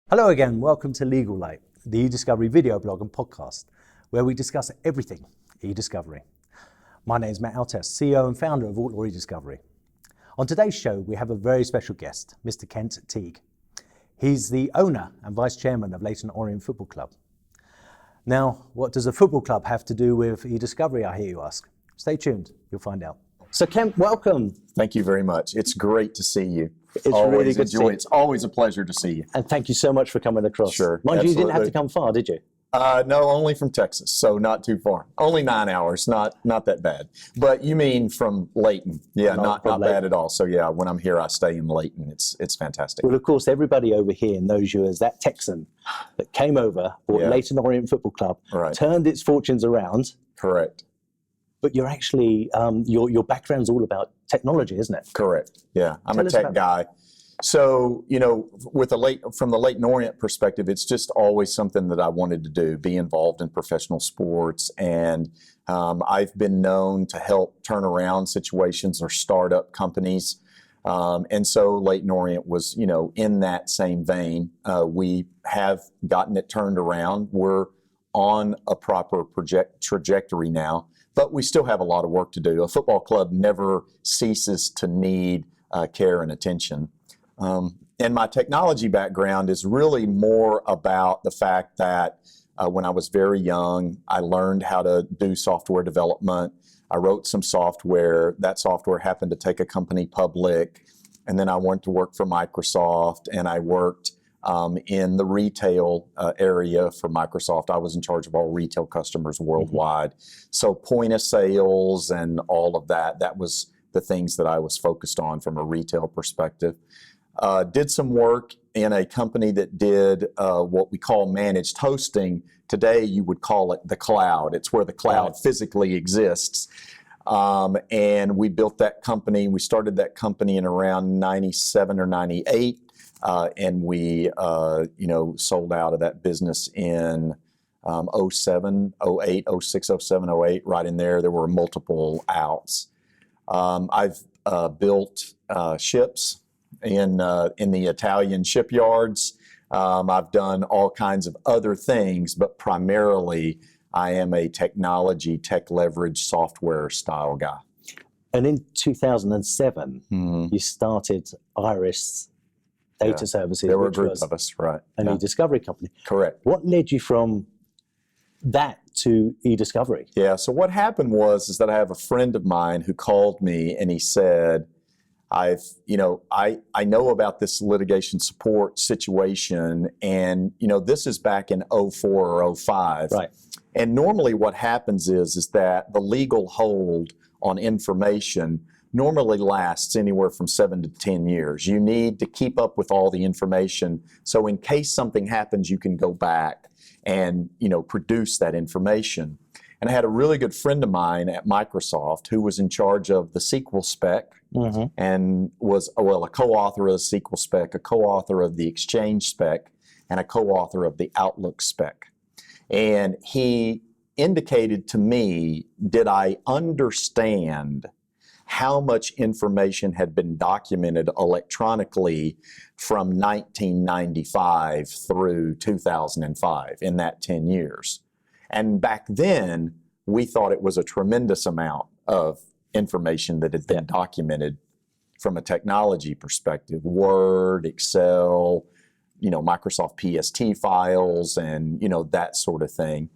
Hello again, welcome to Legal Lite, the eDiscovery video blog and podcast, where we discuss everything eDiscovery. My name is Matt Altass, CEO and founder of Altlaw eDiscovery. On today's show, we have a very special guest, Mr. Kent Teague. He's the owner and vice chairman of Leyton Orient Football Club. Now, what does a football club have to do with eDiscovery, I hear you ask? Stay tuned, you'll find out. So Kent, welcome. Thank you very much. It's great to see you. It's really good to see you. It's always a pleasure to see you. And thank you so much for coming across. Sure. Mind you, you didn't have to come far, did you? No, only from Texas, so not too far. Only 9 hours, not that bad. But you mean from Leyton? Yeah, not bad at all. So yeah, when I'm here, I stay in Leyton. It's fantastic. Well, of course, everybody over here knows you as that Texan that came over, bought Leyton Orient Football Club, turned its fortunes around. Correct. But you're actually, your background's all about technology, isn't it? Correct. Yeah, I'm a tech guy. So, you know, from the Leyton Orient perspective, it's just always something that I wanted to do, be involved in professional sports. And I've been known to help turn around situations or start up companies. And so Leyton Orient was, you know, in that same vein. We have gotten it turned around. We're on a proper trajectory now, but we still have a lot of work to do. A football club never ceases to need care and attention. And my technology background is really more about the fact that when I was very young, I learned how to do software development. I wrote some software. That software happened to take a company public. And then I went to work for Microsoft, and I worked in the retail area for Microsoft. I was in charge of all retail customers worldwide. So point of sales and all of that, that was the things that I was focused on from a retail perspective. Did some work in a company that did what we call managed hosting. Today, you would call it the cloud. It's where the cloud physically exists. And we built that company. We started that company in around 97 or 98. And we, you know, sold out of that business in 07, 08, 06, 07, 08, right in there. There were multiple outs. I've built ships in the Italian shipyards. I've done all kinds of other things, but primarily I am a technology, tech leverage software style guy. And in 2007, you started Iris Data Services. There were a group of us, right. An eDiscovery company. Correct. What led you from that to eDiscovery? Yeah, so what happened is that I have a friend of mine who called me and he said, I know about this litigation support situation, and, you know, this is back in 04 or 05. Right. And normally what happens is that the legal hold on information normally lasts anywhere from 7 to 10 years. You need to keep up with all the information, so in case something happens, you can go back and, you know, produce that information. And I had a really good friend of mine at Microsoft who was in charge of the SQL spec and was, a co-author of the SQL spec, a co-author of the Exchange spec, and a co-author of the Outlook spec. And he indicated to me, did I understand how much information had been documented electronically from 1995 through 2005 in that 10 years. And back then, we thought it was a tremendous amount of information that had been documented from a technology perspective. Word, Excel, you know, Microsoft PST files, and, you know, that sort of thing.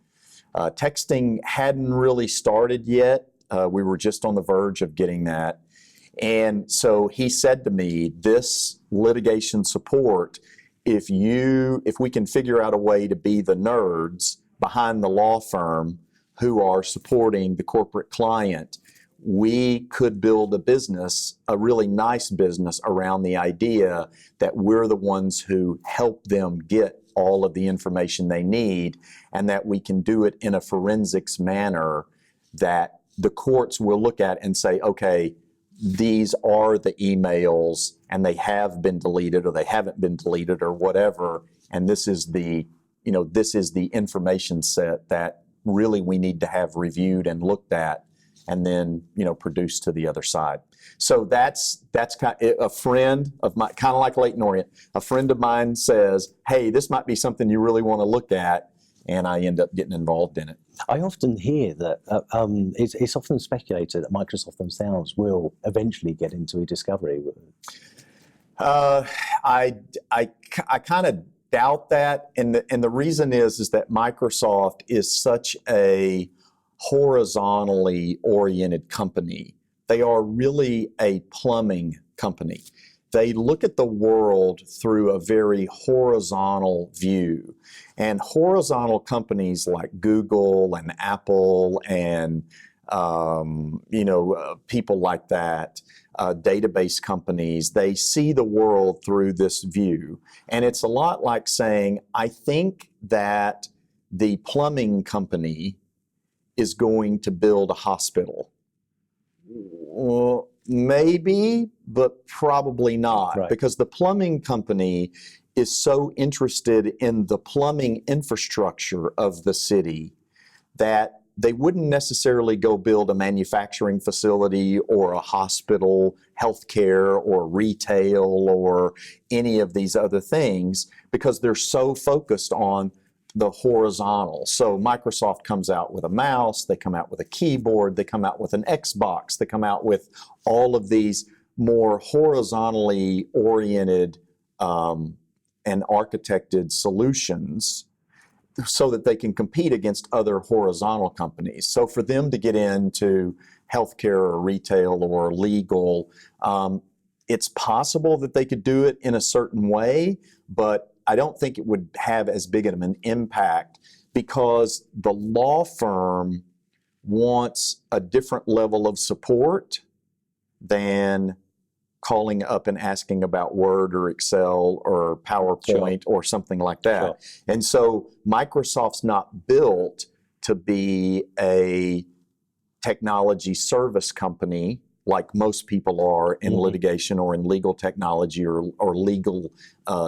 Texting hadn't really started yet. We were just on the verge of getting that. And so he said to me, this litigation support, if we can figure out a way to be the nerds behind the law firm who are supporting the corporate client, we could build a business, a really nice business, around the idea that we're the ones who help them get all of the information they need, and that we can do it in a forensics manner that the courts will look at and say, okay, these are the emails and they have been deleted or they haven't been deleted or whatever, and this is the, you know, this is the information set that really we need to have reviewed and looked at and then, produce to the other side. So that's kind of a friend of mine, kind of like Leyton Orient. A friend of mine says, hey, this might be something you really want to look at, and I end up getting involved in it. I often hear that it's often speculated that Microsoft themselves will eventually get into eDiscovery. I kind of doubt that, and the reason is that Microsoft is such a horizontally oriented company. They are really a plumbing company. They look at the world through a very horizontal view. And horizontal companies like Google and Apple and people like that, database companies, they see the world through this view. And it's a lot like saying, I think that the plumbing company is going to build a hospital. Well, maybe, but probably not, right. Because the plumbing company is so interested in the plumbing infrastructure of the city that they wouldn't necessarily go build a manufacturing facility or a hospital, healthcare, or retail, or any of these other things, because they're so focused on the horizontal. So Microsoft comes out with a mouse, they come out with a keyboard, they come out with an Xbox, they come out with all of these more horizontally oriented and architected solutions so that they can compete against other horizontal companies. So for them to get into healthcare or retail or legal, it's possible that they could do it in a certain way, but I don't think it would have as big of an impact because the law firm wants a different level of support than calling up and asking about Word or Excel or PowerPoint or something like that. Sure. And so Microsoft's not built to be a technology service company like most people are in litigation or in legal technology or legal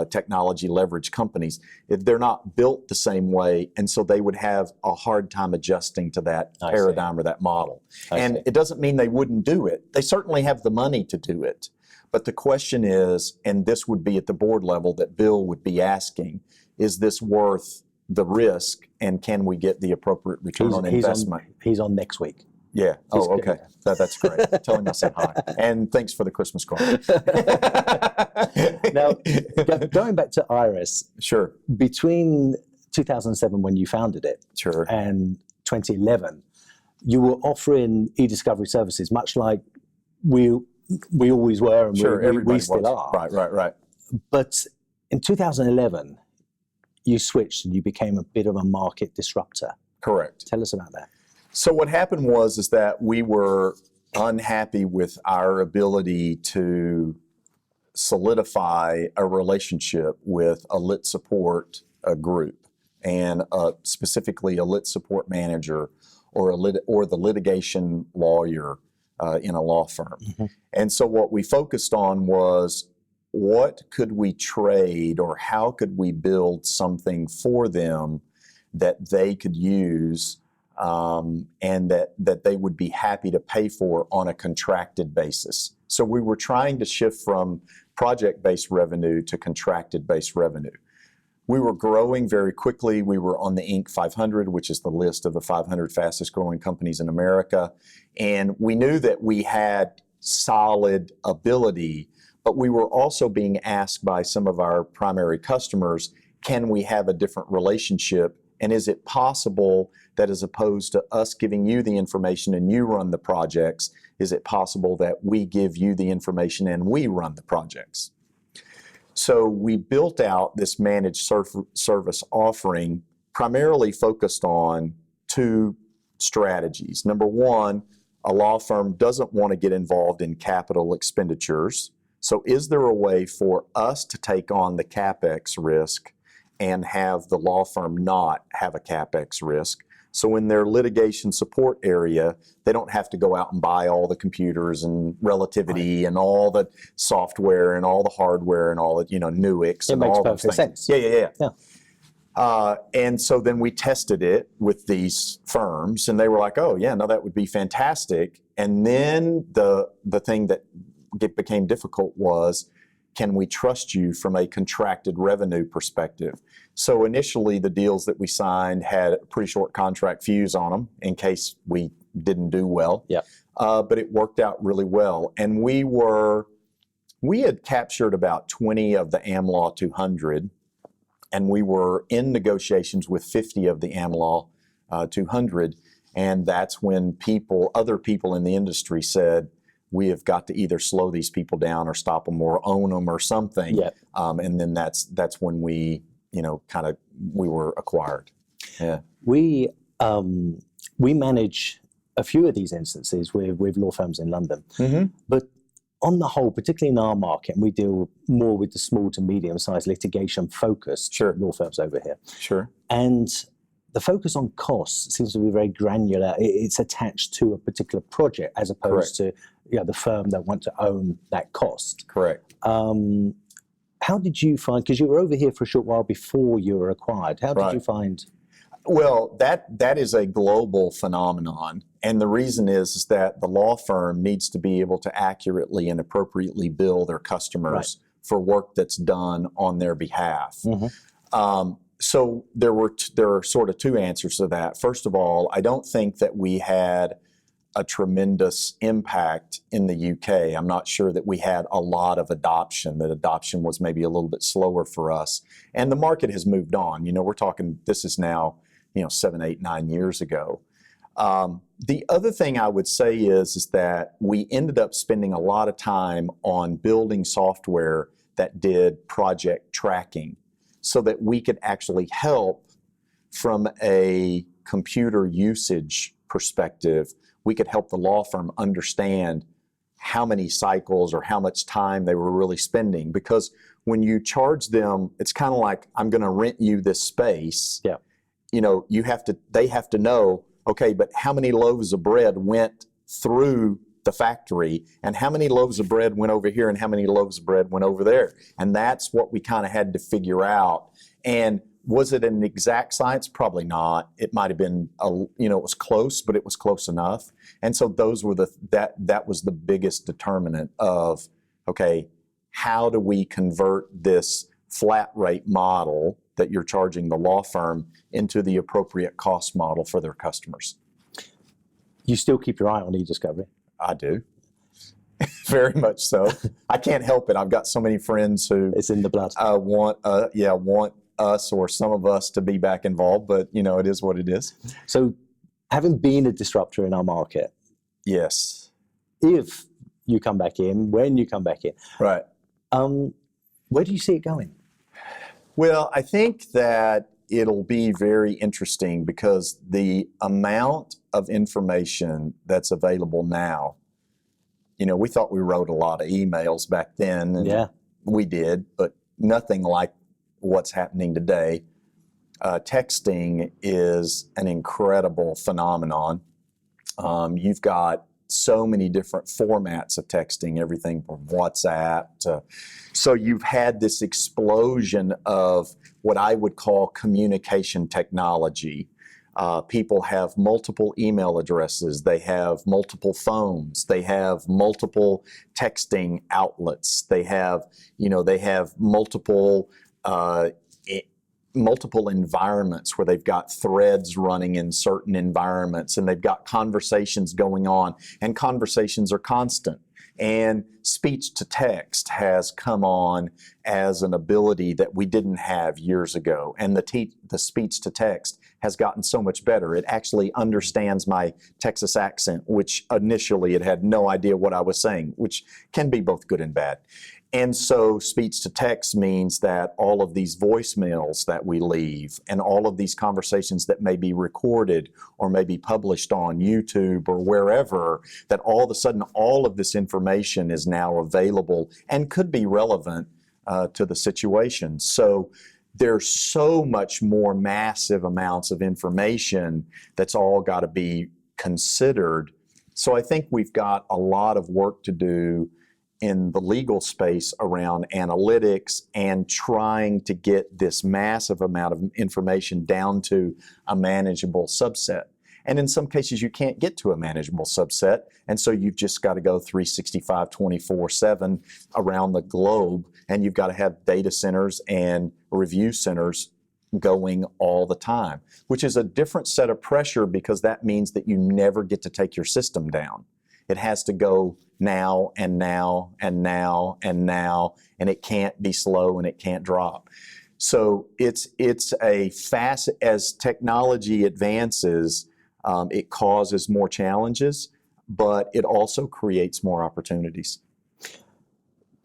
technology leverage companies. They're not built the same way, and so they would have a hard time adjusting to that paradigm or that model. And it doesn't mean they wouldn't do it. They certainly have the money to do it. But the question is, and this would be at the board level that Bill would be asking, is this worth the risk, and can we get the appropriate return on investment? He's on next week. Yeah. Oh, okay. That's great. Tell him I said hi. And thanks for the Christmas card. Now, going back to Iris. Sure. Between 2007, when you founded it, sure, and 2011, you were offering eDiscovery services, much like we always were, and sure, we still are. Right. But in 2011, you switched and you became a bit of a market disruptor. Correct. Tell us about that. So what happened was that we were unhappy with our ability to solidify a relationship with a lit support group, and specifically a lit support manager or the litigation lawyer in a law firm. And so what we focused on was, what could we trade, or how could we build something for them that they could use and that they would be happy to pay for on a contracted basis. So we were trying to shift from project-based revenue to contracted-based revenue. We were growing very quickly. We were on the Inc. 500, which is the list of the 500 fastest growing companies in America. And we knew that we had solid ability, but we were also being asked by some of our primary customers, can we have a different relationship? And is it possible that, as opposed to us giving you the information and you run the projects, is it possible that we give you the information and we run the projects? So we built out this managed service offering primarily focused on two strategies. Number one, a law firm doesn't want to get involved in capital expenditures. So is there a way for us to take on the CapEx risk and have the law firm not have a CapEx risk? So in their litigation support area, they don't have to go out and buy all the computers and Relativity and all the software and all the hardware and all the, Nuix and all those things. Sense. Yeah. And so then we tested it with these firms, and they were like, "Oh, yeah, no, that would be fantastic." And then the thing that became difficult was, can we trust you from a contracted revenue perspective? So initially, the deals that we signed had a pretty short contract fuse on them in case we didn't do well. Yeah. But it worked out really well, and we had captured about 20 of the Altlaw 200. And we were in negotiations with 50 of the Altlaw 200, and that's when other people in the industry said, we have got to either slow these people down or stop them or own them or something. Yeah. And then that's when we, we were acquired. Yeah. We manage a few of these instances with law firms in London, but on the whole, particularly in our market, and we deal more with the small to medium-sized litigation-focused law firms over here. Sure. And the focus on costs seems to be very granular. It's attached to a particular project as opposed to the firm that want to own that cost. Correct. How did you find, because you were over here for a short while before you were acquired, how did you find? Well, that is a global phenomenon. And the reason is that the law firm needs to be able to accurately and appropriately bill their customers for work that's done on their behalf. So there are sort of two answers to that. First of all, I don't think that we had a tremendous impact in the UK. I'm not sure that we had a lot of adoption, that adoption was maybe a little bit slower for us. And the market has moved on. We're talking, this is now, 7, 8, 9 years ago. The other thing I would say is that we ended up spending a lot of time on building software that did project tracking so that we could actually help from a computer usage perspective. We could help the law firm understand how many cycles or how much time they were really spending. Because when you charge them, it's kind of like, I'm going to rent you this space. Yeah. They have to know, okay, but how many loaves of bread went through the factory, and how many loaves of bread went over here, and how many loaves of bread went over there? And that's what we kind of had to figure out. And was it an exact science? Probably not. It might have been, it was close, but it was close enough. And so those were that was the biggest determinant of, okay, how do we convert this flat rate model that you're charging the law firm into the appropriate cost model for their customers? You still keep your eye on eDiscovery? I do. Very much so. I can't help it. I've got so many friends who it's in the blood. Want us or some of us to be back involved, but it is what it is. So, having been a disruptor in our market, yes. If you come back in, when you come back in, right? Where do you see it going? Well, I think that it'll be very interesting because the amount of information that's available now, we thought we wrote a lot of emails back then, and we did, but nothing like what's happening today. Texting is an incredible phenomenon. You've got so many different formats of texting, everything from WhatsApp to, so you've had this explosion of what I would call communication technology. People have multiple email addresses, they have multiple phones, they have multiple texting outlets, they have multiple environments where they've got threads running in certain environments, and they've got conversations going on, and conversations are constant. And speech to text has come on as an ability that we didn't have years ago. And the speech to text has gotten so much better. It actually understands my Texas accent, which initially it had no idea what I was saying, which can be both good and bad. And so speech to text means that all of these voicemails that we leave and all of these conversations that may be recorded or may be published on YouTube or wherever, that all of a sudden all of this information is now available and could be relevant to the situation. So there's so much more massive amounts of information that's all got to be considered. So I think we've got a lot of work to do in the legal space around analytics and trying to get this massive amount of information down to a manageable subset. And in some cases, you can't get to a manageable subset. And so you've just got to go 365, 24/7 around the globe. And you've got to have data centers and review centers going all the time, which is a different set of pressure because that means that you never get to take your system down. It has to go now and now and now and now, and it can't be slow and it can't drop. So it's a fast, as technology advances, it causes more challenges, but it also creates more opportunities.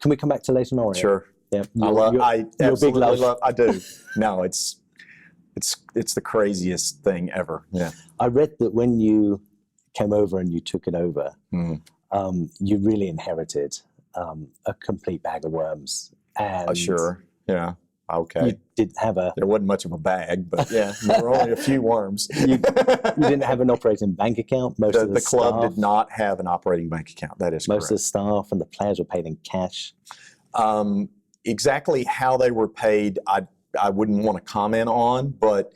Can we come back to Leyton Orient? Sure. Yeah. I absolutely big love. I do. No, it's the craziest thing ever. Yeah. I read that when you came over and you took it over, you really inherited a complete bag of worms. And Sure. Yeah. Okay. you didn't have a There wasn't much of a bag, but yeah, there were only a few worms. you didn't have an operating bank account. Most of The club staff, did not have an operating bank account. That is most of the correct. staff and the players were paid in cash. Exactly how they were paid, I wouldn't want to comment on, but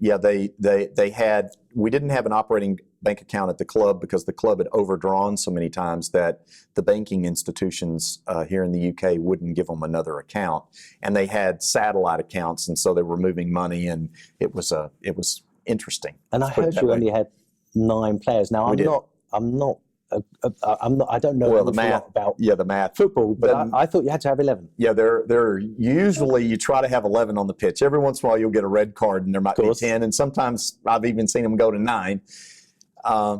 yeah, they had. We didn't have an operating bank account at the club because the club had overdrawn so many times that the banking institutions here in the UK wouldn't give them another account, and they had satellite accounts, and so they were moving money, and it was interesting. And I Let's put it heard that you way. only had 9 players. Now We did. I'm not. I don't know Well, an the awful lot math. about Yeah, the math. football, but Then- I thought you had to have 11. Yeah, they're usually you try to have 11 on the pitch. Every once in a while you'll get a red card and there might be course. 10, and sometimes I've even seen them go to 9.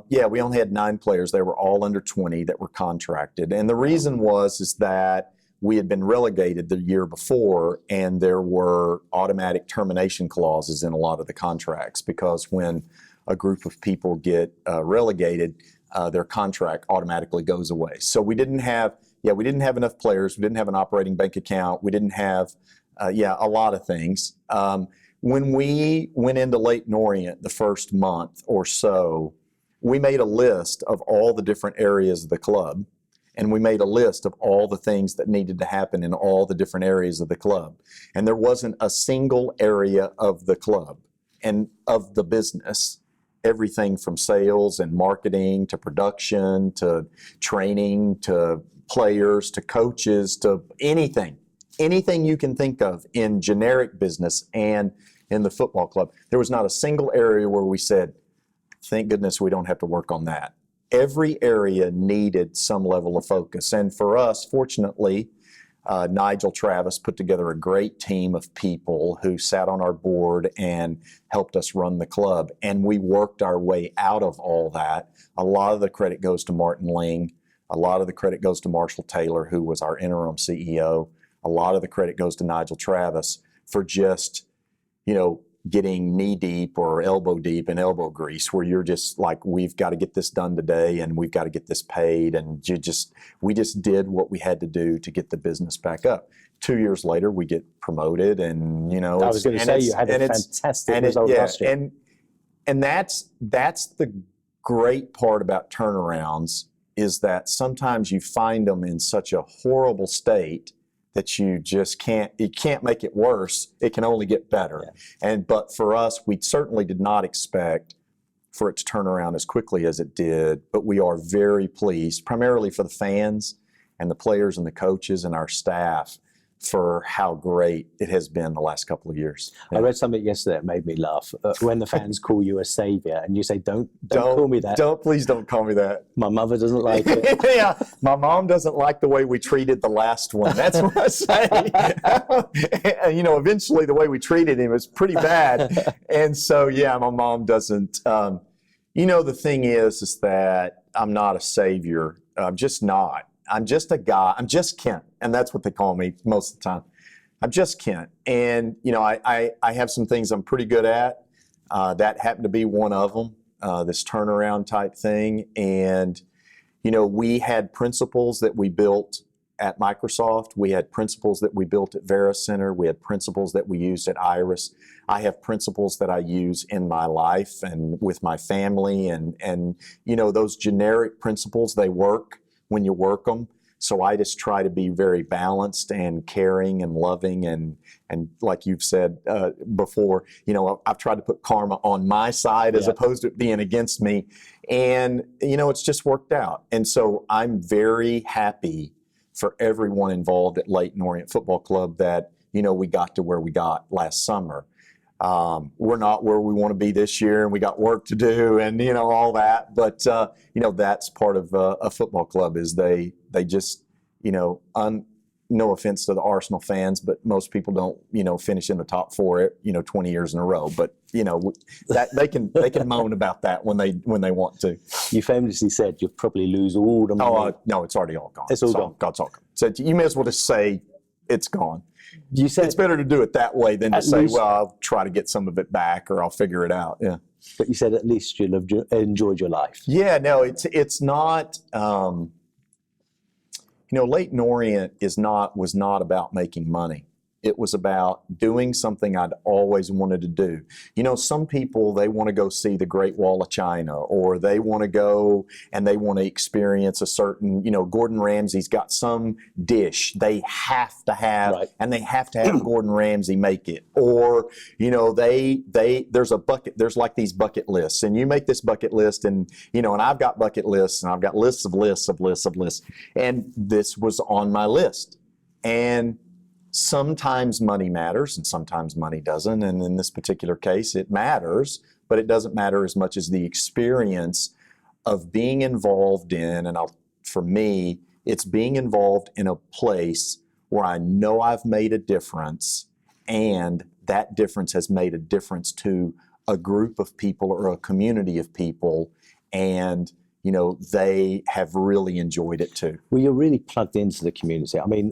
Yeah, we only had 9 players. They were all under 20 that were contracted, and the reason is that we had been relegated the year before, and there were automatic termination clauses in a lot of the contracts because when a group of people get relegated, their contract automatically goes away. So we didn't have enough players. We didn't have an operating bank account. We didn't have, a lot of things. When we went into Leyton Orient the first month or so, we made a list of all the different areas of the club, and we made a list of all the things that needed to happen in all the different areas of the club. And there wasn't a single area of the club and of the business, everything from sales and marketing to production to training to players to coaches to anything you can think of in generic business and in the football club. There was not a single area where we said, thank goodness we don't have to work on that. Every area needed some level of focus. And for us, fortunately, Nigel Travis put together a great team of people who sat on our board and helped us run the club. And we worked our way out of all that. A lot of the credit goes to Martin Ling. A lot of the credit goes to Marshall Taylor, who was our interim CEO. A lot of the credit goes to Nigel Travis for just, getting knee deep or elbow deep in elbow grease, where you're just like, we've got to get this done today and we've got to get this paid. And we just did what we had to do to get the business back up. 2 years later, we get promoted, and I was going to say you had a fantastic result last year. And that's the great part about turnarounds, is that sometimes you find them in such a horrible state that you can't make it worse. It can only get better. Yeah. But for us, we certainly did not expect for it to turn around as quickly as it did, but we are very pleased, primarily for the fans and the players and the coaches and our staff, for how great it has been the last couple of years. Yeah. I read something yesterday that made me laugh. When the fans call you a savior and you say, don't call me that. Please don't call me that. My mother doesn't like it. Yeah, my mom doesn't like the way we treated the last one. That's what I say. Eventually the way we treated him was pretty bad. And so, yeah, my mom doesn't. The thing is that I'm not a savior. I'm just not. I'm just a guy. I'm just Kent, and that's what they call me most of the time. I'm just Kent, and I have some things I'm pretty good at. That happened to be one of them, this turnaround type thing. And we had principles that we built at Microsoft. We had principles that we built at Vera Center. We had principles that we used at Iris. I have principles that I use in my life and with my family, and those generic principles, they work when you work them. So I just try to be very balanced and caring and loving, and like you've said before, I've tried to put karma on my side as opposed to it being against me. And, it's just worked out. And so I'm very happy for everyone involved at Leyton Orient Football Club that, we got to where we got last summer. We're not where we want to be this year, and we got work to do, and all that. But that's part of a football club, is they just no offense to the Arsenal fans, but most people don't finish in the top four 20 years in a row. But that they can moan about that when they want to. You famously said you'll probably lose all the money. Oh no, it's already all gone. It's all gone. It's all gone. So you may as well just say it's gone. You said it's better to do it that way than to say, well, I'll try to get some of it back, or I'll figure it out. Yeah. But you said at least you'll have enjoyed your life. Yeah, no, it's not. Leyton Orient was not about making money. It was about doing something I'd always wanted to do. Some people, they want to go see the Great Wall of China, or they want to go and they want to experience a certain, Gordon Ramsay's got some dish they have to have, right, and they have to have Gordon Ramsay make it. Or, there's like these bucket lists, and you make this bucket list, and, and I've got bucket lists, and I've got lists of lists of lists of lists. And this was on my list. And sometimes money matters and sometimes money doesn't. And in this particular case, it matters, but it doesn't matter as much as the experience of being involved in, and for me, it's being involved in a place where I know I've made a difference, and that difference has made a difference to a group of people or a community of people. And they have really enjoyed it too. Well, you're really plugged into the community. I mean,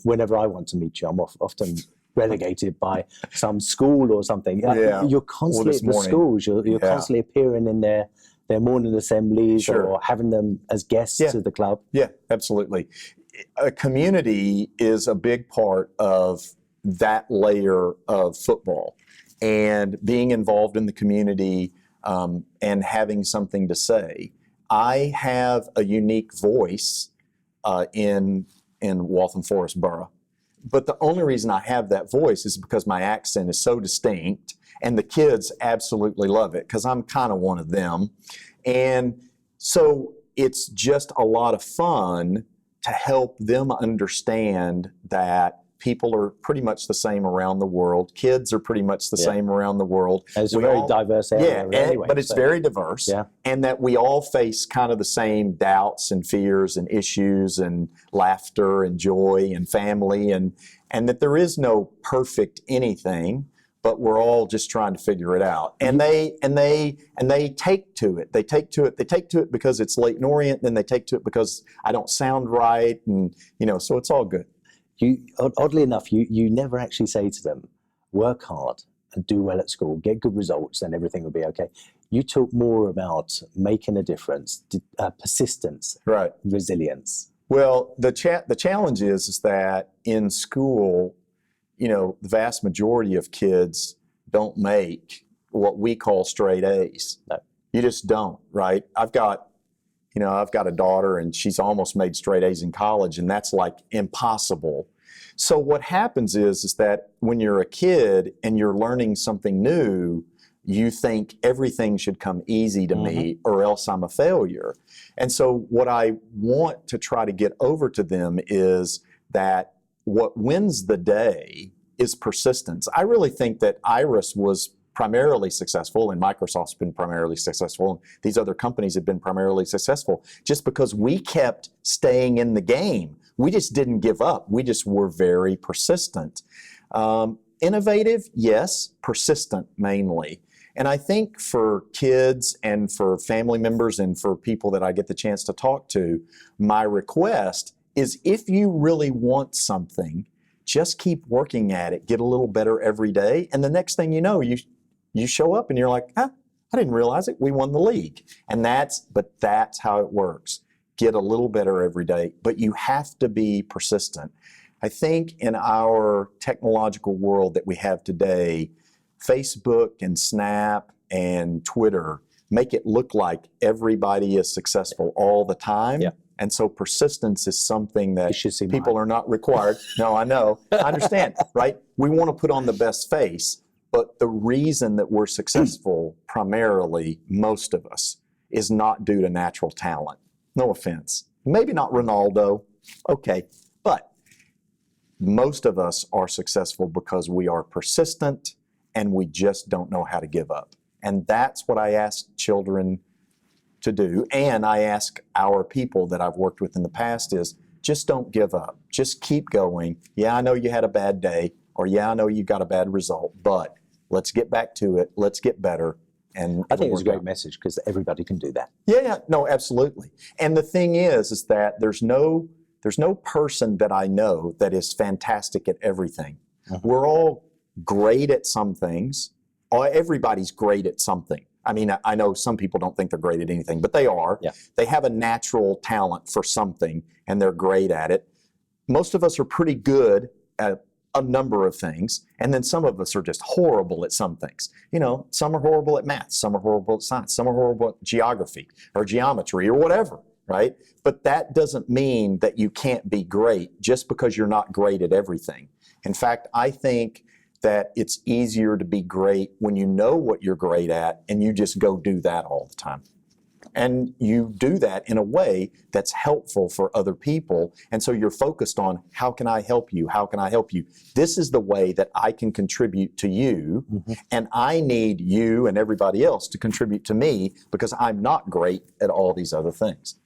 whenever I want to meet you, I'm often relegated by some school or something. Yeah. You're constantly at the schools. You're constantly appearing in their morning assemblies, sure, or having them as guests to the club. Yeah, absolutely. A community is a big part of that layer of football, and being involved in the community and having something to say. I have a unique voice in Waltham Forest Borough, but the only reason I have that voice is because my accent is so distinct, and the kids absolutely love it because I'm kind of one of them. And so it's just a lot of fun to help them understand that people are pretty much the same around the world. Kids are pretty much the same around the world. And it's a very diverse area anyway. But it's very diverse. Yeah. And that we all face kind of the same doubts and fears and issues and laughter and joy and family, and that there is no perfect anything, but we're all just trying to figure it out. And they take to it. They take to it because it's Leyton Orient, then they take to it because I don't sound right, and so it's all good. Oddly enough, you never actually say to them, work hard and do well at school, get good results, then everything will be okay. You talk more about making a difference, persistence, right, resilience. Well, the challenge is that in school, the vast majority of kids don't make what we call straight A's. No. You just don't, right? I've got a daughter, and she's almost made straight A's in college, and that's like impossible. So what happens is that when you're a kid and you're learning something new, you think everything should come easy to me, or else I'm a failure. And so what I want to try to get over to them is that what wins the day is persistence. I really think that Iris was primarily successful, and Microsoft's been primarily successful, and these other companies have been primarily successful just because we kept staying in the game. We just didn't give up. We just were very persistent. Innovative, yes, persistent mainly. And I think for kids and for family members and for people that I get the chance to talk to, my request is, if you really want something, just keep working at it, get a little better every day, and the next thing you know, you show up and you're like, I didn't realize it, we won the league. And that's how it works. Get a little better every day, but you have to be persistent. I think in our technological world that we have today, Facebook and Snap and Twitter make it look like everybody is successful all the time. Yeah. And so persistence is something that people mine. are not required. No, I know. I understand, right? We want to put on the best face, but the reason that we're successful primarily, most of us, is not due to natural talent. No offense. Maybe not Ronaldo. Okay. But most of us are successful because we are persistent and we just don't know how to give up. And that's what I ask children to do. And I ask our people that I've worked with in the past is just don't give up. Just keep going. Yeah, I know you had a bad day, or yeah, I know you got a bad result, but let's get back to it. Let's get better. And I think it's a great message because everybody can do that. Yeah, no, absolutely. And the thing is that there's no person that I know that is fantastic at everything. Mm-hmm. We're all great at some things. Everybody's great at something. I mean, I know some people don't think they're great at anything, but they are. Yeah. They have a natural talent for something, and they're great at it. Most of us are pretty good at a number of things, and then some of us are just horrible at some things. You know, some are horrible at math, some are horrible at science, some are horrible at geography or geometry or whatever, right? But that doesn't mean that you can't be great just because you're not great at everything. In fact, I think that it's easier to be great when you know what you're great at and you just go do that all the time. And you do that in a way that's helpful for other people. And so you're focused on, how can I help you? How can I help you? This is the way that I can contribute to you. Mm-hmm. And I need you and everybody else to contribute to me because I'm not great at all these other things.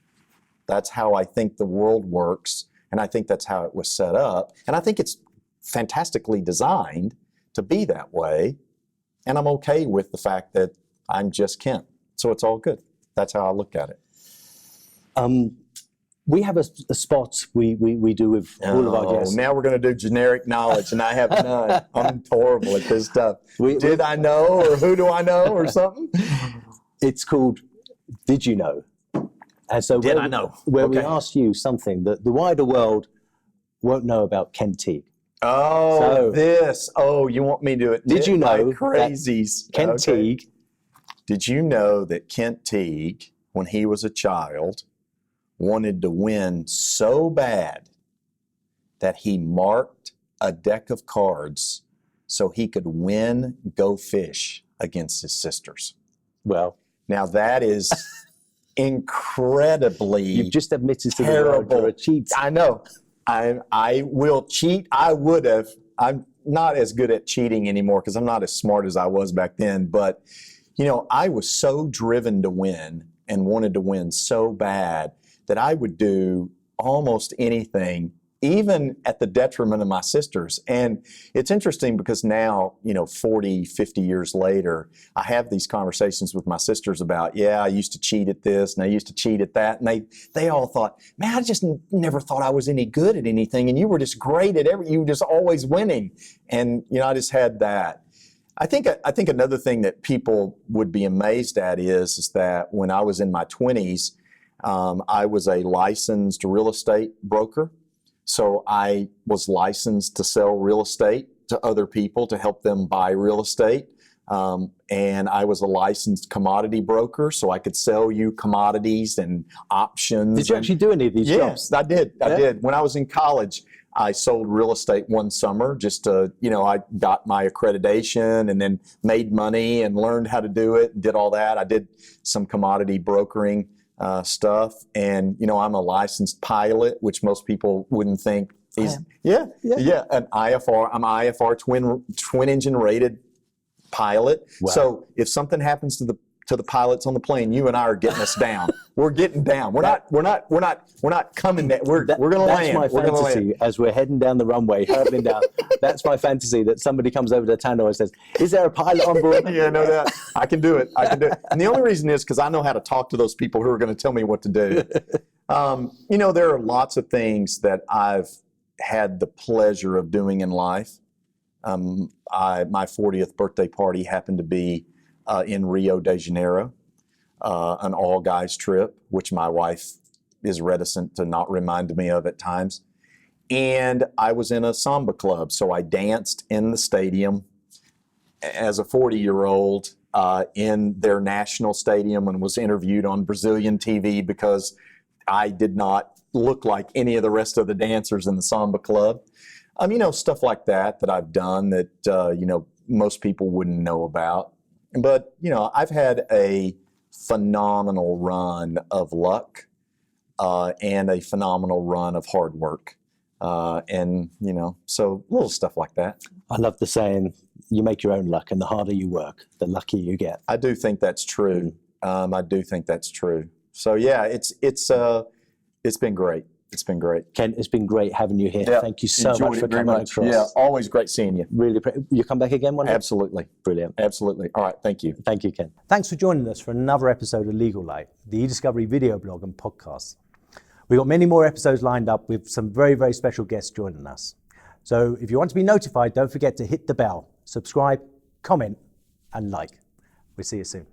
That's how I think the world works. And I think that's how it was set up. And I think it's fantastically designed to be that way, and I'm okay with the fact that I'm just Kent, so it's all good. That's how I look at it. We have a spot we do with all of our guests. Now we're going to do generic knowledge, and I have none. I'm horrible at this stuff. Did I know, or who do I know, or something? It's called Did You Know? And so Did I know? Where we ask you something that the wider world won't know about Kent Teague. You want me to admit did you know crazies? Kent Teague? Did you know that Kent Teague, when he was a child, wanted to win so bad that he marked a deck of cards so he could go fish against his sisters? Well, now that is incredibly You've just admitted to terrible. The world you're a cheat. I know. I will cheat. I would have. I'm not as good at cheating anymore because I'm not as smart as I was back then. But, you know, I was so driven to win and wanted to win so bad that I would do almost anything, even at the detriment of my sisters. And it's interesting because now, 40, 50 years later, I have these conversations with my sisters about, I used to cheat at this and I used to cheat at that. And they all thought, man, I just never thought I was any good at anything. And you were just great at you were just always winning. And, I just had that. I think another thing that people would be amazed at is that when I was in my 20s, I was a licensed real estate broker. So I was licensed to sell real estate to other people to help them buy real estate. And I was a licensed commodity broker, so I could sell you commodities and options. Did you actually do any of these jobs? Yes, I did. I did. When I was in college, I sold real estate one summer just to, I got my accreditation and then made money and learned how to do it and did all that. I did some commodity brokering stuff, and I'm a licensed pilot, which most people wouldn't think. An IFR. I'm IFR twin engine rated pilot. Wow. So if something happens to the pilots on the plane, you and I are getting us down. We're getting down. We're not coming down. We're going to land. That's my fantasy as we're heading down the runway, hurtling down. That's my fantasy, that somebody comes over to the tannoy and says, "Is there a pilot on board?" Yeah, no doubt. I can do it. And the only reason is because I know how to talk to those people who are going to tell me what to do. There are lots of things that I've had the pleasure of doing in life. My 40th birthday party happened to be in Rio de Janeiro, an all-guys trip, which my wife is reticent to not remind me of at times. And I was in a samba club, so I danced in the stadium as a 40-year-old in their national stadium and was interviewed on Brazilian TV because I did not look like any of the rest of the dancers in the Samba Club. Stuff like that I've done that, most people wouldn't know about. But, I've had a phenomenal run of luck and a phenomenal run of hard work. So little stuff like that. I love the saying, you make your own luck, and the harder you work, the luckier you get. I do think that's true. I do think that's true. So yeah, it's been great. It's been great. Kent, it's been great having you here. Yeah, Thank you so much for coming across. Yeah, always great seeing you. Really, you come back again one day? Absolutely. Brilliant. Absolutely. All right, thank you. Thank you, Kent. Thanks for joining us for another episode of Legal Lite, the eDiscovery video blog and podcast. We've got many more episodes lined up with some very, very special guests joining us. So if you want to be notified, don't forget to hit the bell, subscribe, comment, and like. We'll see you soon.